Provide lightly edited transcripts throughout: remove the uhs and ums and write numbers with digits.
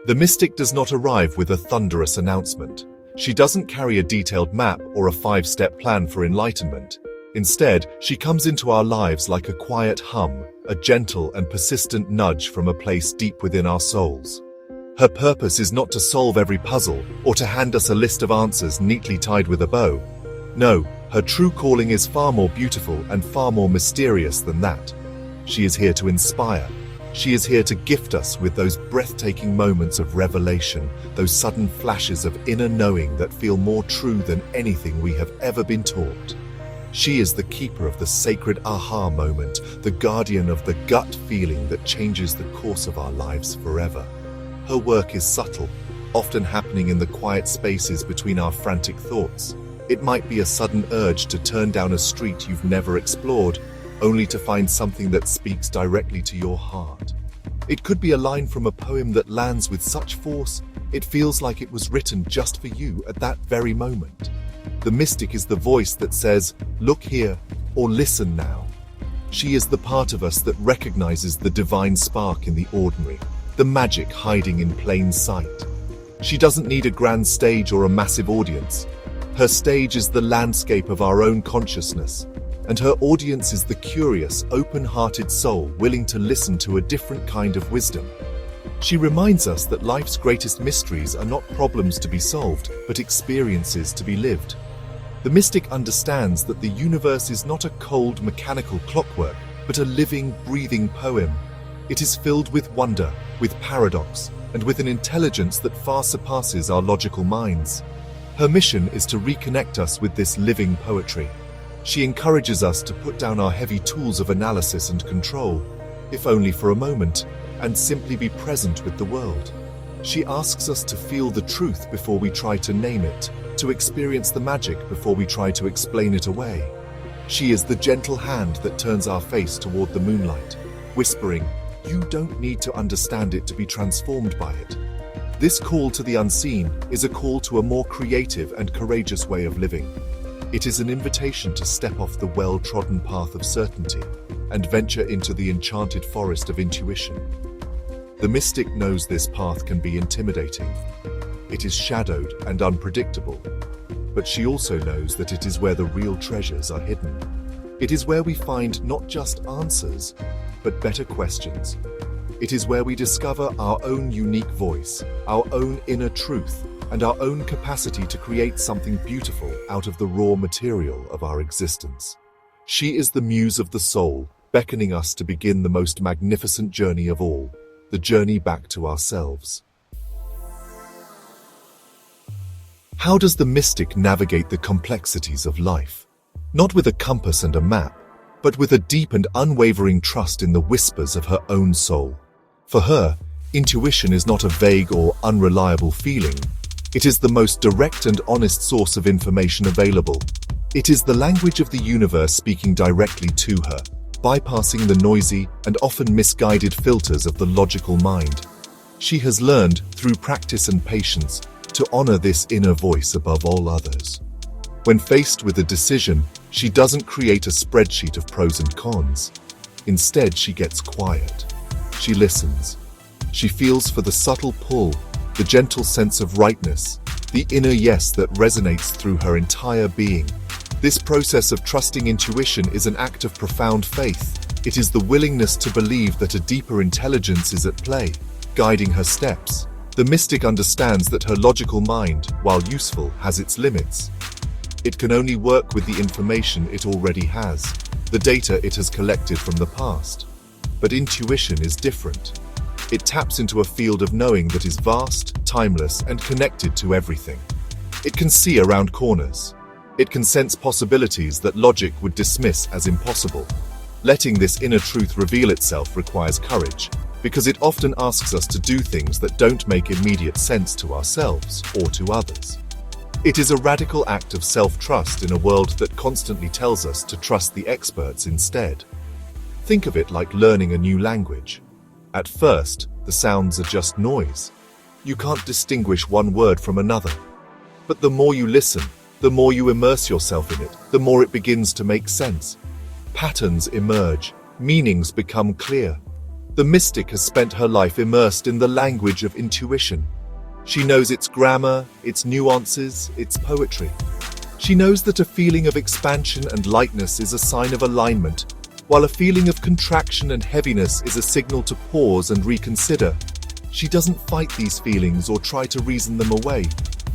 The mystic does not arrive with a thunderous announcement. She doesn't carry a detailed map or a 5-step plan for enlightenment. Instead, she comes into our lives like a quiet hum, a gentle and persistent nudge from a place deep within our souls. Her purpose is not to solve every puzzle or to hand us a list of answers neatly tied with a bow. No, her true calling is far more beautiful and far more mysterious than that. She is here to inspire. She is here to gift us with those breathtaking moments of revelation, those sudden flashes of inner knowing that feel more true than anything we have ever been taught. She is the keeper of the sacred aha moment, the guardian of the gut feeling that changes the course of our lives forever. Her work is subtle, often happening in the quiet spaces between our frantic thoughts. It might be a sudden urge to turn down a street you've never explored, only to find something that speaks directly to your heart. It could be a line from a poem that lands with such force, it feels like it was written just for you at that very moment. The mystic is the voice that says, "Look here," or "Listen now." She is the part of us that recognizes the divine spark in the ordinary, the magic hiding in plain sight. She doesn't need a grand stage or a massive audience. Her stage is the landscape of our own consciousness, and her audience is the curious, open-hearted soul willing to listen to a different kind of wisdom. She reminds us that life's greatest mysteries are not problems to be solved, but experiences to be lived. The mystic understands that the universe is not a cold, mechanical clockwork, but a living, breathing poem. It is filled with wonder, with paradox, and with an intelligence that far surpasses our logical minds. Her mission is to reconnect us with this living poetry. She encourages us to put down our heavy tools of analysis and control, if only for a moment, and simply be present with the world. She asks us to feel the truth before we try to name it, to experience the magic before we try to explain it away. She is the gentle hand that turns our face toward the moonlight, whispering, "You don't need to understand it to be transformed by it." This call to the unseen is a call to a more creative and courageous way of living. It is an invitation to step off the well-trodden path of certainty and venture into the enchanted forest of intuition. The mystic knows this path can be intimidating. It is shadowed and unpredictable, but she also knows that it is where the real treasures are hidden. It is where we find not just answers, but better questions. It is where we discover our own unique voice, our own inner truth, and our own capacity to create something beautiful out of the raw material of our existence. She is the muse of the soul, beckoning us to begin the most magnificent journey of all, the journey back to ourselves. How does the mystic navigate the complexities of life? Not with a compass and a map, but with a deep and unwavering trust in the whispers of her own soul. For her, intuition is not a vague or unreliable feeling. It is the most direct and honest source of information available. It is the language of the universe speaking directly to her, bypassing the noisy and often misguided filters of the logical mind. She has learned, through practice and patience, to honor this inner voice above all others. When faced with a decision, she doesn't create a spreadsheet of pros and cons. Instead, she gets quiet. She listens. She feels for the subtle pull, the gentle sense of rightness, the inner yes that resonates through her entire being. This process of trusting intuition is an act of profound faith. It is the willingness to believe that a deeper intelligence is at play, guiding her steps. The mystic understands that her logical mind, while useful, has its limits. It can only work with the information it already has, the data it has collected from the past. But intuition is different. It taps into a field of knowing that is vast, timeless, and connected to everything. It can see around corners. It can sense possibilities that logic would dismiss as impossible. Letting this inner truth reveal itself requires courage, because it often asks us to do things that don't make immediate sense to ourselves or to others. It is a radical act of self-trust in a world that constantly tells us to trust the experts instead. Think of it like learning a new language. At first, the sounds are just noise. You can't distinguish one word from another. But the more you listen, the more you immerse yourself in it, the more it begins to make sense. Patterns emerge, meanings become clear. The mystic has spent her life immersed in the language of intuition. She knows its grammar, its nuances, its poetry. She knows that a feeling of expansion and lightness is a sign of alignment, while a feeling of contraction and heaviness is a signal to pause and reconsider. She doesn't fight these feelings or try to reason them away.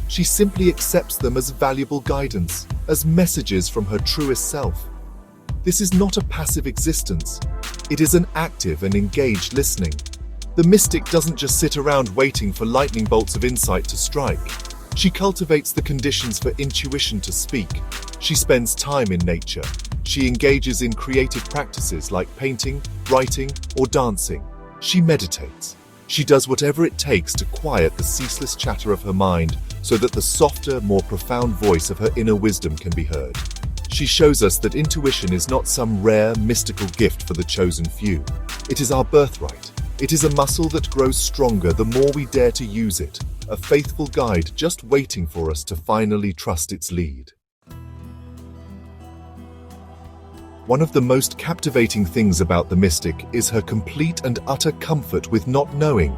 She simply accepts them as valuable guidance, as messages from her truest self. This is not a passive existence. It is an active and engaged listening. The mystic doesn't just sit around waiting for lightning bolts of insight to strike. She cultivates the conditions for intuition to speak. She spends time in nature. She engages in creative practices like painting, writing, or dancing. She meditates. She does whatever it takes to quiet the ceaseless chatter of her mind so that the softer, more profound voice of her inner wisdom can be heard. She shows us that intuition is not some rare, mystical gift for the chosen few. It is our birthright. It is a muscle that grows stronger the more we dare to use it, a faithful guide just waiting for us to finally trust its lead. One of the most captivating things about the mystic is her complete and utter comfort with not knowing.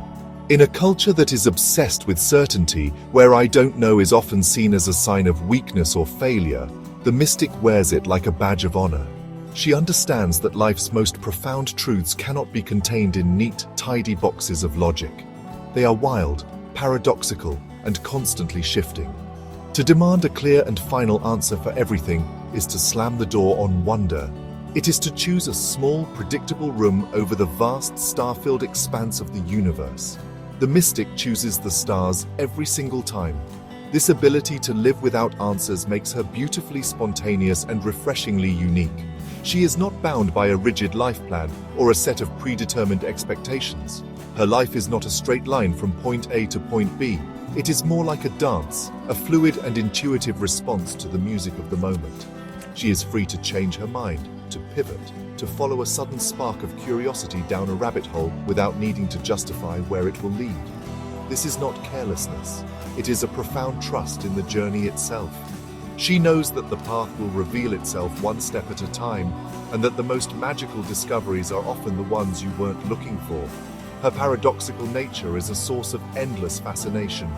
In a culture that is obsessed with certainty, where I don't know is often seen as a sign of weakness or failure, the mystic wears it like a badge of honor. She understands that life's most profound truths cannot be contained in neat, tidy boxes of logic. They are wild, paradoxical, and constantly shifting. To demand a clear and final answer for everything is to slam the door on wonder. It is to choose a small, predictable room over the vast, star-filled expanse of the universe. The mystic chooses the stars every single time. This ability to live without answers makes her beautifully spontaneous and refreshingly unique. She is not bound by a rigid life plan or a set of predetermined expectations. Her life is not a straight line from point A to point B. It is more like a dance, a fluid and intuitive response to the music of the moment. She is free to change her mind, to pivot, to follow a sudden spark of curiosity down a rabbit hole without needing to justify where it will lead. This is not carelessness. It is a profound trust in the journey itself. She knows that the path will reveal itself one step at a time, and that the most magical discoveries are often the ones you weren't looking for. Her paradoxical nature is a source of endless fascination.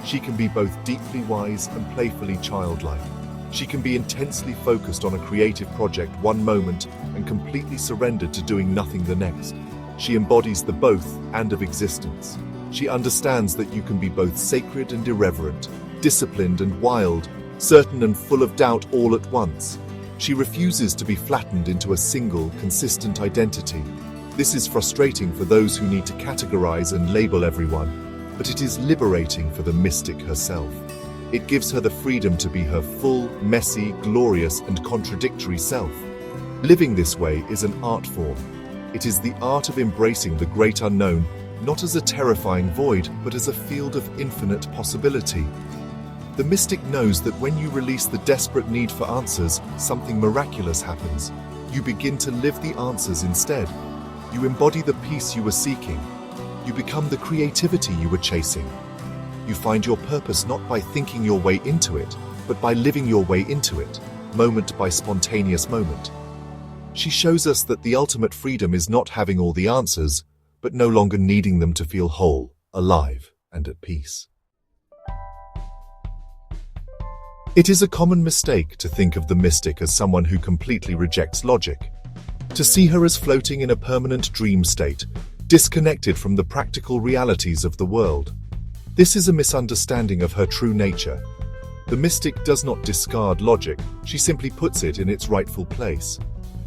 She can be both deeply wise and playfully childlike. She can be intensely focused on a creative project one moment and completely surrendered to doing nothing the next. She embodies the both and of existence. She understands that you can be both sacred and irreverent, disciplined and wild, certain and full of doubt all at once. She refuses to be flattened into a single, consistent identity. This is frustrating for those who need to categorize and label everyone, but it is liberating for the mystic herself. It gives her the freedom to be her full, messy, glorious, and contradictory self. Living this way is an art form. It is the art of embracing the great unknown, not as a terrifying void, but as a field of infinite possibility. The mystic knows that when you release the desperate need for answers, something miraculous happens. You begin to live the answers instead. You embody the peace you were seeking. You become the creativity you were chasing. You find your purpose not by thinking your way into it, but by living your way into it, moment by spontaneous moment. She shows us that the ultimate freedom is not having all the answers, but no longer needing them to feel whole, alive, and at peace. It is a common mistake to think of the mystic as someone who completely rejects logic, to see her as floating in a permanent dream state, disconnected from the practical realities of the world. This is a misunderstanding of her true nature. The mystic does not discard logic, she simply puts it in its rightful place.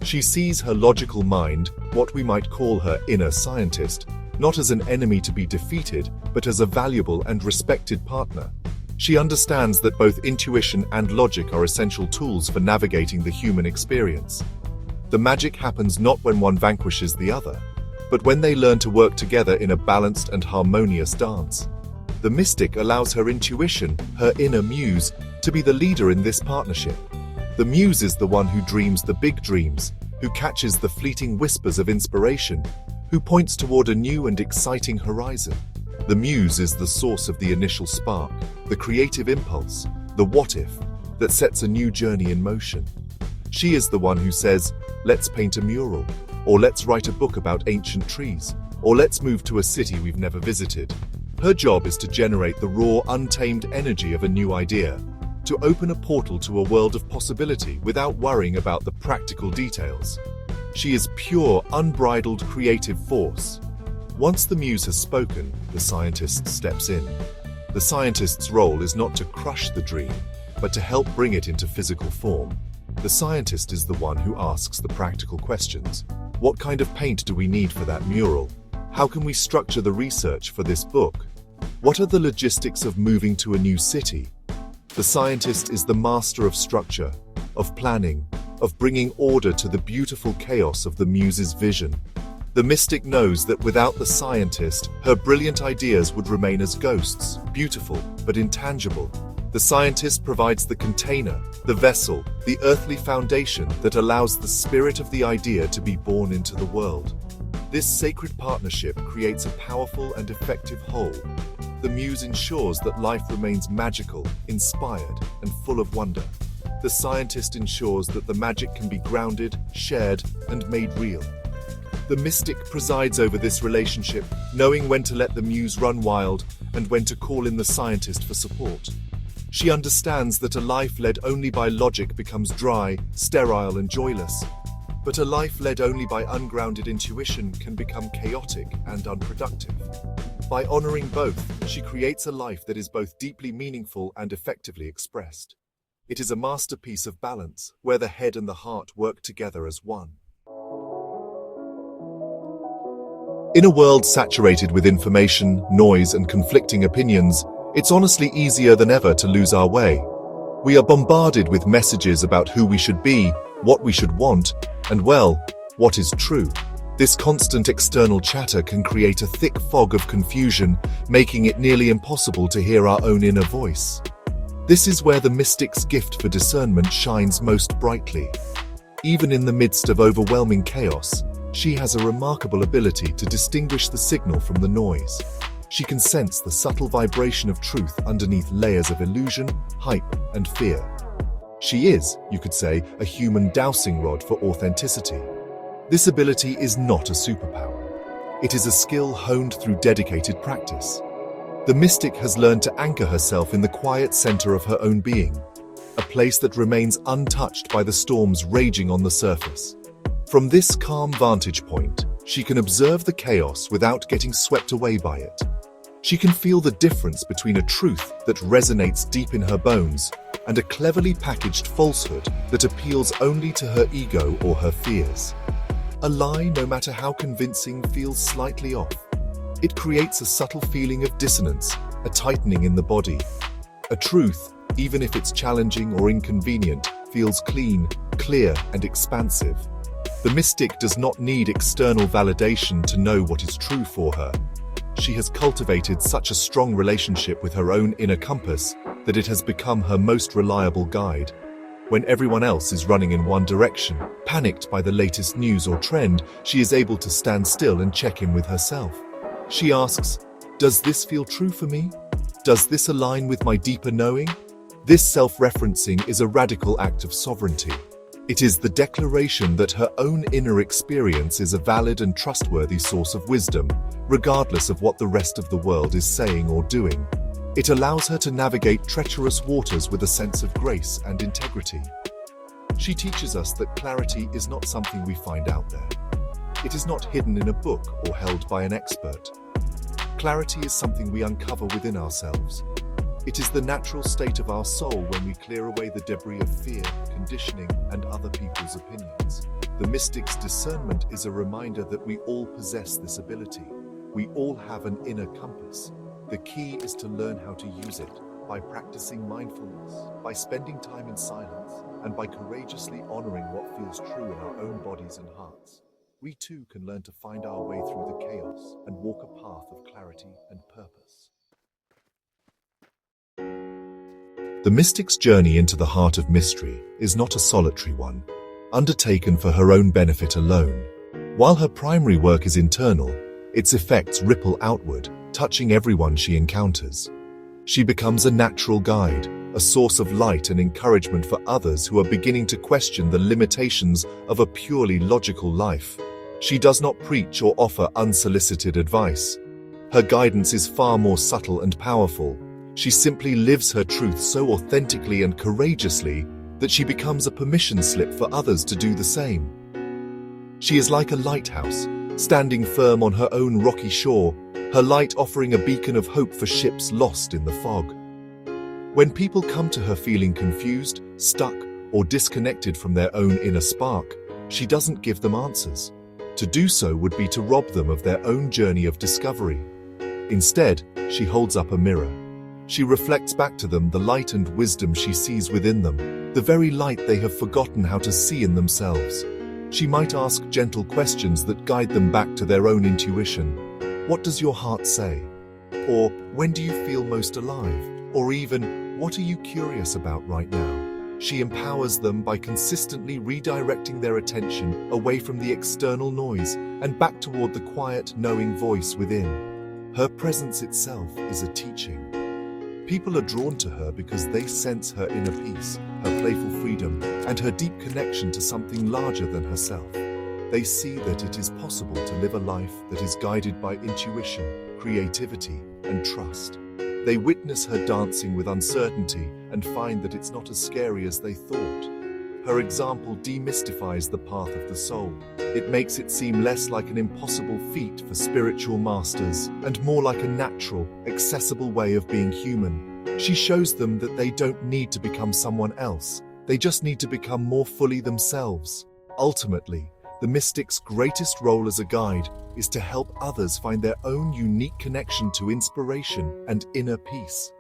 She sees her logical mind, what we might call her inner scientist, not as an enemy to be defeated, but as a valuable and respected partner. She understands that both intuition and logic are essential tools for navigating the human experience. The magic happens not when one vanquishes the other, but when they learn to work together in a balanced and harmonious dance. The mystic allows her intuition, her inner muse, to be the leader in this partnership. The muse is the one who dreams the big dreams, who catches the fleeting whispers of inspiration, who points toward a new and exciting horizon. The muse is the source of the initial spark, the creative impulse, the what-if, that sets a new journey in motion. She is the one who says, let's paint a mural, or let's write a book about ancient trees. or let's move to a city we've never visited. Her job is to generate the raw, untamed energy of a new idea, to open a portal to a world of possibility without worrying about the practical details. She is pure, unbridled creative force. Once the muse has spoken, the scientist steps in. The scientist's role is not to crush the dream, but to help bring it into physical form. The scientist is the one who asks the practical questions. What kind of paint do we need for that mural? How can we structure the research for this book? What are the logistics of moving to a new city? The scientist is the master of structure, of planning, of bringing order to the beautiful chaos of the muse's vision. The mystic knows that without the scientist, her brilliant ideas would remain as ghosts, beautiful but intangible. The scientist provides the container, the vessel, the earthly foundation that allows the spirit of the idea to be born into the world. This sacred partnership creates a powerful and effective whole. The muse ensures that life remains magical, inspired, and full of wonder. The scientist ensures that the magic can be grounded, shared, and made real. The mystic presides over this relationship, knowing when to let the muse run wild and when to call in the scientist for support. She understands that a life led only by logic becomes dry, sterile, and joyless. But a life led only by ungrounded intuition can become chaotic and unproductive. By honoring both, she creates a life that is both deeply meaningful and effectively expressed. It is a masterpiece of balance, where the head and the heart work together as one. In a world saturated with information, noise, and conflicting opinions, it's honestly easier than ever to lose our way. We are bombarded with messages about who we should be, what we should want, and well, what is true. This constant external chatter can create a thick fog of confusion, making it nearly impossible to hear our own inner voice. This is where the mystic's gift for discernment shines most brightly. Even in the midst of overwhelming chaos, she has a remarkable ability to distinguish the signal from the noise. She can sense the subtle vibration of truth underneath layers of illusion, hype, and fear. She is, you could say, a human dowsing rod for authenticity. This ability is not a superpower. It is a skill honed through dedicated practice. The mystic has learned to anchor herself in the quiet center of her own being, a place that remains untouched by the storms raging on the surface. From this calm vantage point, she can observe the chaos without getting swept away by it. She can feel the difference between a truth that resonates deep in her bones and a cleverly packaged falsehood that appeals only to her ego or her fears. A lie, no matter how convincing, feels slightly off. It creates a subtle feeling of dissonance, a tightening in the body. A truth, even if it's challenging or inconvenient, feels clean, clear, and expansive. The mystic does not need external validation to know what is true for her. She has cultivated such a strong relationship with her own inner compass that it has become her most reliable guide. When everyone else is running in one direction, panicked by the latest news or trend, she is able to stand still and check in with herself. She asks, "Does this feel true for me? Does this align with my deeper knowing?" This self-referencing is a radical act of sovereignty. It is the declaration that her own inner experience is a valid and trustworthy source of wisdom, regardless of what the rest of the world is saying or doing. It allows her to navigate treacherous waters with a sense of grace and integrity. She teaches us that clarity is not something we find out there. It is not hidden in a book or held by an expert. Clarity is something we uncover within ourselves. It is the natural state of our soul when we clear away the debris of fear, conditioning, and other people's opinions. The mystic's discernment is a reminder that we all possess this ability. We all have an inner compass. The key is to learn how to use it by practicing mindfulness, by spending time in silence, and by courageously honoring what feels true in our own bodies and hearts. We too can learn to find our way through the chaos and walk a path of clarity and purpose. The mystic's journey into the heart of mystery is not a solitary one, undertaken for her own benefit alone. While her primary work is internal, its effects ripple outward, touching everyone she encounters. She becomes a natural guide, a source of light and encouragement for others who are beginning to question the limitations of a purely logical life. She does not preach or offer unsolicited advice. Her guidance is far more subtle and powerful. She simply lives her truth so authentically and courageously that she becomes a permission slip for others to do the same. She is like a lighthouse, standing firm on her own rocky shore, her light offering a beacon of hope for ships lost in the fog. When people come to her feeling confused, stuck, or disconnected from their own inner spark, she doesn't give them answers. To do so would be to rob them of their own journey of discovery. Instead, she holds up a mirror. She reflects back to them the light and wisdom she sees within them, the very light they have forgotten how to see in themselves. She might ask gentle questions that guide them back to their own intuition. What does your heart say? Or, when do you feel most alive? Or even, what are you curious about right now? She empowers them by consistently redirecting their attention away from the external noise and back toward the quiet, knowing voice within. Her presence itself is a teaching. People are drawn to her because they sense her inner peace, her playful freedom, and her deep connection to something larger than herself. They see that it is possible to live a life that is guided by intuition, creativity, and trust. They witness her dancing with uncertainty and find that it's not as scary as they thought. Her example demystifies the path of the soul. It makes it seem less like an impossible feat for spiritual masters and more like a natural, accessible way of being human. She shows them that they don't need to become someone else. They just need to become more fully themselves. Ultimately, the mystic's greatest role as a guide is to help others find their own unique connection to inspiration and inner peace.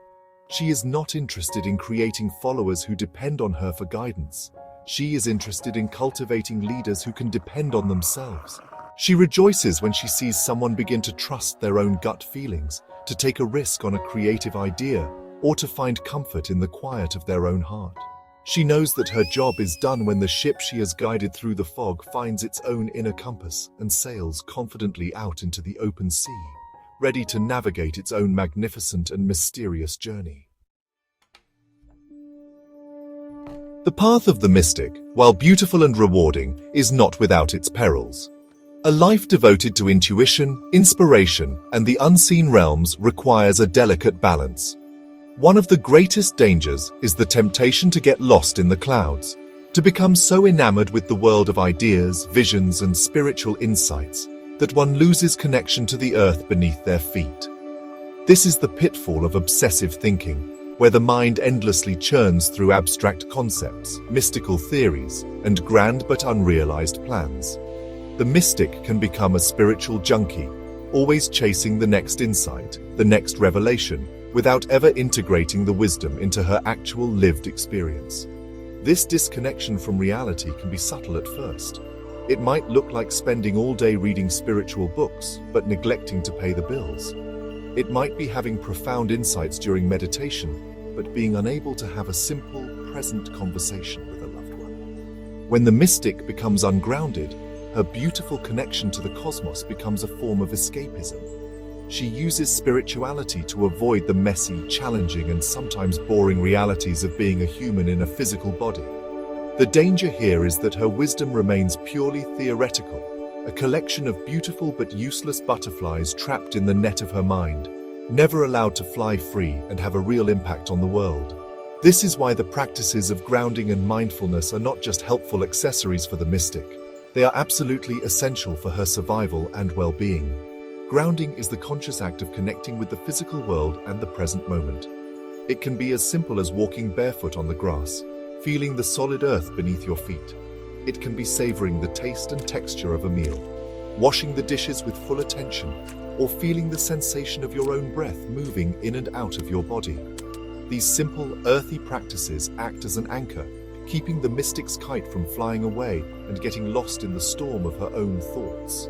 She is not interested in creating followers who depend on her for guidance. She is interested in cultivating leaders who can depend on themselves. She rejoices when she sees someone begin to trust their own gut feelings, to take a risk on a creative idea, or to find comfort in the quiet of their own heart. She knows that her job is done when the ship she has guided through the fog finds its own inner compass and sails confidently out into the open sea, ready to navigate its own magnificent and mysterious journey. The path of the mystic, while beautiful and rewarding, is not without its perils. A life devoted to intuition, inspiration, and the unseen realms requires a delicate balance. One of the greatest dangers is the temptation to get lost in the clouds, to become so enamored with the world of ideas, visions, and spiritual insights that one loses connection to the earth beneath their feet. This is the pitfall of obsessive thinking, where the mind endlessly churns through abstract concepts, mystical theories, and grand but unrealized plans. The mystic can become a spiritual junkie, always chasing the next insight, the next revelation, without ever integrating the wisdom into her actual lived experience. This disconnection from reality can be subtle at first. It might look like spending all day reading spiritual books, but neglecting to pay the bills. It might be having profound insights during meditation, but being unable to have a simple, present conversation with a loved one. When the mystic becomes ungrounded, her beautiful connection to the cosmos becomes a form of escapism. She uses spirituality to avoid the messy, challenging, and sometimes boring realities of being a human in a physical body. The danger here is that her wisdom remains purely theoretical, a collection of beautiful but useless butterflies trapped in the net of her mind, never allowed to fly free and have a real impact on the world. This is why the practices of grounding and mindfulness are not just helpful accessories for the mystic. They are absolutely essential for her survival and well-being. Grounding is the conscious act of connecting with the physical world and the present moment. It can be as simple as walking barefoot on the grass, feeling the solid earth beneath your feet. It can be savoring the taste and texture of a meal, washing the dishes with full attention, or feeling the sensation of your own breath moving in and out of your body. These simple, earthy practices act as an anchor, keeping the mystic's kite from flying away and getting lost in the storm of her own thoughts.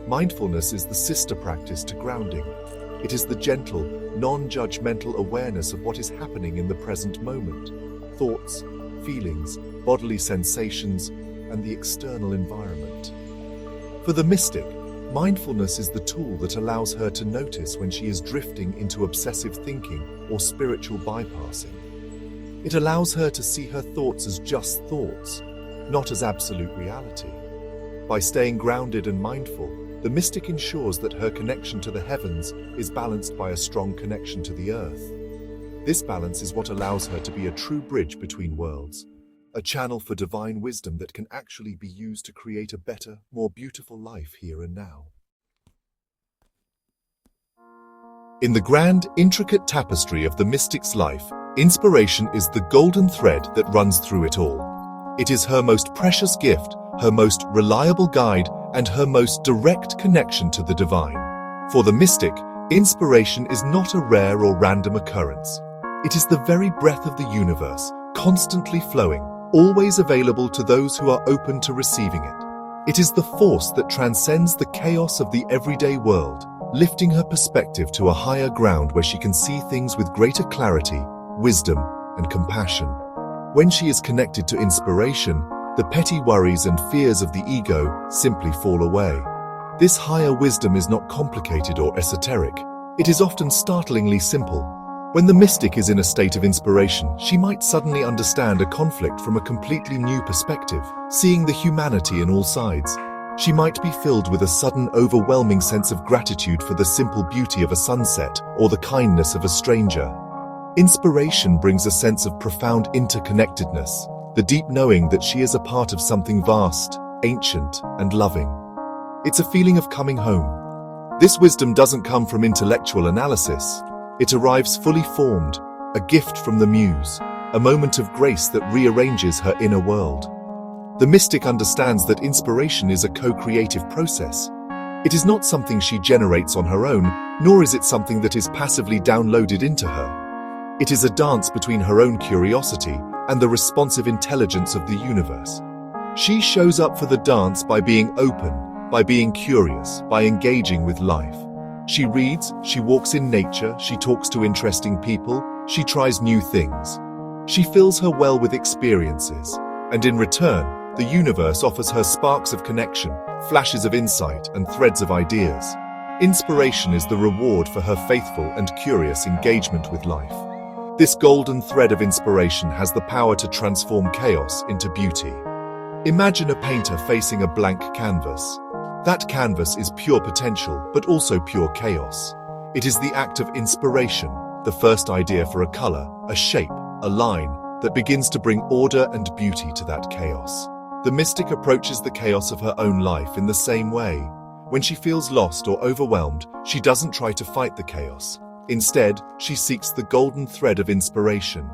Mindfulness is the sister practice to grounding. It is the gentle, non-judgmental awareness of what is happening in the present moment. Thoughts, feelings, bodily sensations, and the external environment. For the mystic, mindfulness is the tool that allows her to notice when she is drifting into obsessive thinking or spiritual bypassing. It allows her to see her thoughts as just thoughts, not as absolute reality. By staying grounded and mindful, the mystic ensures that her connection to the heavens is balanced by a strong connection to the earth. This balance is what allows her to be a true bridge between worlds, a channel for divine wisdom that can actually be used to create a better, more beautiful life here and now. In the grand, intricate tapestry of the mystic's life, inspiration is the golden thread that runs through it all. It is her most precious gift, her most reliable guide, and her most direct connection to the divine. For the mystic, inspiration is not a rare or random occurrence. It is the very breath of the universe, constantly flowing, always available to those who are open to receiving it. It is the force that transcends the chaos of the everyday world, lifting her perspective to a higher ground where she can see things with greater clarity, wisdom, and compassion. When she is connected to inspiration, the petty worries and fears of the ego simply fall away. This higher wisdom is not complicated or esoteric. It is often startlingly simple. When the mystic is in a state of inspiration, she might suddenly understand a conflict from a completely new perspective, seeing the humanity in all sides. She might be filled with a sudden, overwhelming sense of gratitude for the simple beauty of a sunset or the kindness of a stranger. Inspiration brings a sense of profound interconnectedness, the deep knowing that she is a part of something vast, ancient, and loving. It's a feeling of coming home. This wisdom doesn't come from intellectual analysis. It arrives fully formed, a gift from the muse, a moment of grace that rearranges her inner world. The mystic understands that inspiration is a co-creative process. It is not something she generates on her own, nor is it something that is passively downloaded into her. It is a dance between her own curiosity and the responsive intelligence of the universe. She shows up for the dance by being open, by being curious, by engaging with life. She reads, she walks in nature, she talks to interesting people, she tries new things. She fills her well with experiences, and in return, the universe offers her sparks of connection, flashes of insight, and threads of ideas. Inspiration is the reward for her faithful and curious engagement with life. This golden thread of inspiration has the power to transform chaos into beauty. Imagine a painter facing a blank canvas. That canvas is pure potential, but also pure chaos. It is the act of inspiration, the first idea for a color, a shape, a line, that begins to bring order and beauty to that chaos. The mystic approaches the chaos of her own life in the same way. When she feels lost or overwhelmed, she doesn't try to fight the chaos. Instead, she seeks the golden thread of inspiration.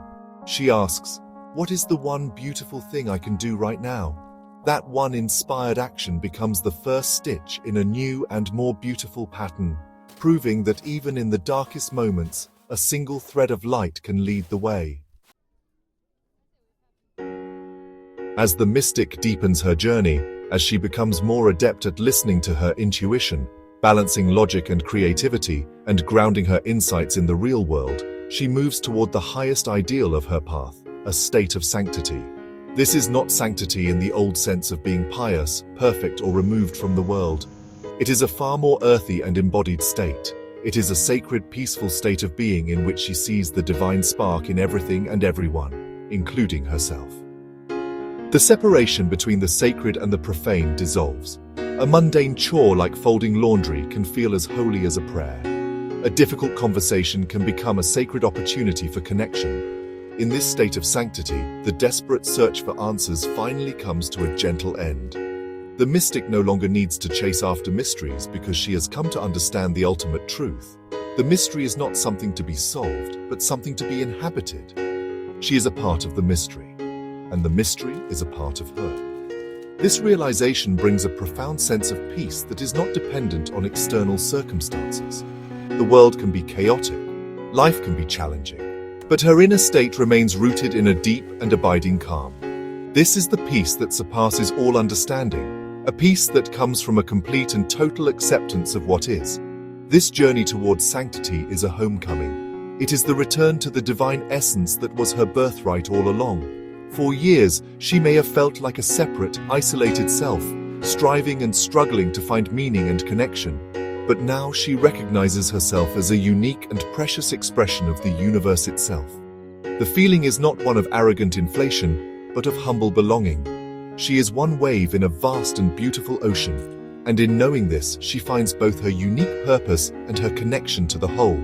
She asks, "What is the one beautiful thing I can do right now?" That one inspired action becomes the first stitch in a new and more beautiful pattern, proving that even in the darkest moments, a single thread of light can lead the way. As the mystic deepens her journey, as she becomes more adept at listening to her intuition, balancing logic and creativity, and grounding her insights in the real world, she moves toward the highest ideal of her path, a state of sanctity. This is not sanctity in the old sense of being pious, perfect, or removed from the world. It is a far more earthy and embodied state. It is a sacred, peaceful state of being in which she sees the divine spark in everything and everyone, including herself. The separation between the sacred and the profane dissolves. A mundane chore like folding laundry can feel as holy as a prayer. A difficult conversation can become a sacred opportunity for connection. In this state of sanctity, the desperate search for answers finally comes to a gentle end. The mystic no longer needs to chase after mysteries because she has come to understand the ultimate truth. The mystery is not something to be solved, but something to be inhabited. She is a part of the mystery, and the mystery is a part of her. This realization brings a profound sense of peace that is not dependent on external circumstances. The world can be chaotic, life can be challenging, but her inner state remains rooted in a deep and abiding calm. This is the peace that surpasses all understanding, a peace that comes from a complete and total acceptance of what is. This journey towards sanctity is a homecoming. It is the return to the divine essence that was her birthright all along. For years, she may have felt like a separate, isolated self, striving and struggling to find meaning and connection. But now she recognizes herself as a unique and precious expression of the universe itself. The feeling is not one of arrogant inflation, but of humble belonging. She is one wave in a vast and beautiful ocean, and in knowing this, she finds both her unique purpose and her connection to the whole.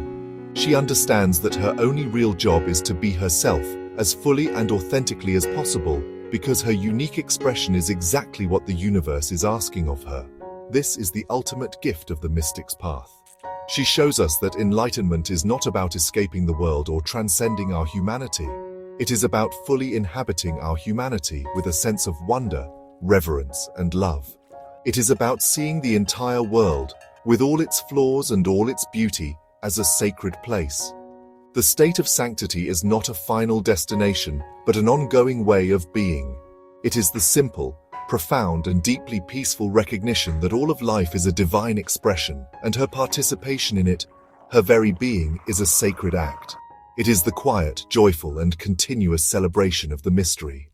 She understands that her only real job is to be herself, as fully and authentically as possible, because her unique expression is exactly what the universe is asking of her. This is the ultimate gift of the mystic's path. She shows us that enlightenment is not about escaping the world or transcending our humanity. It is about fully inhabiting our humanity with a sense of wonder, reverence, and love. It is about seeing the entire world, with all its flaws and all its beauty, as a sacred place. The state of sanctity is not a final destination, but an ongoing way of being. It is the simple, profound, and deeply peaceful recognition that all of life is a divine expression, and her participation in it, her very being, is a sacred act. It is the quiet, joyful, and continuous celebration of the mystery.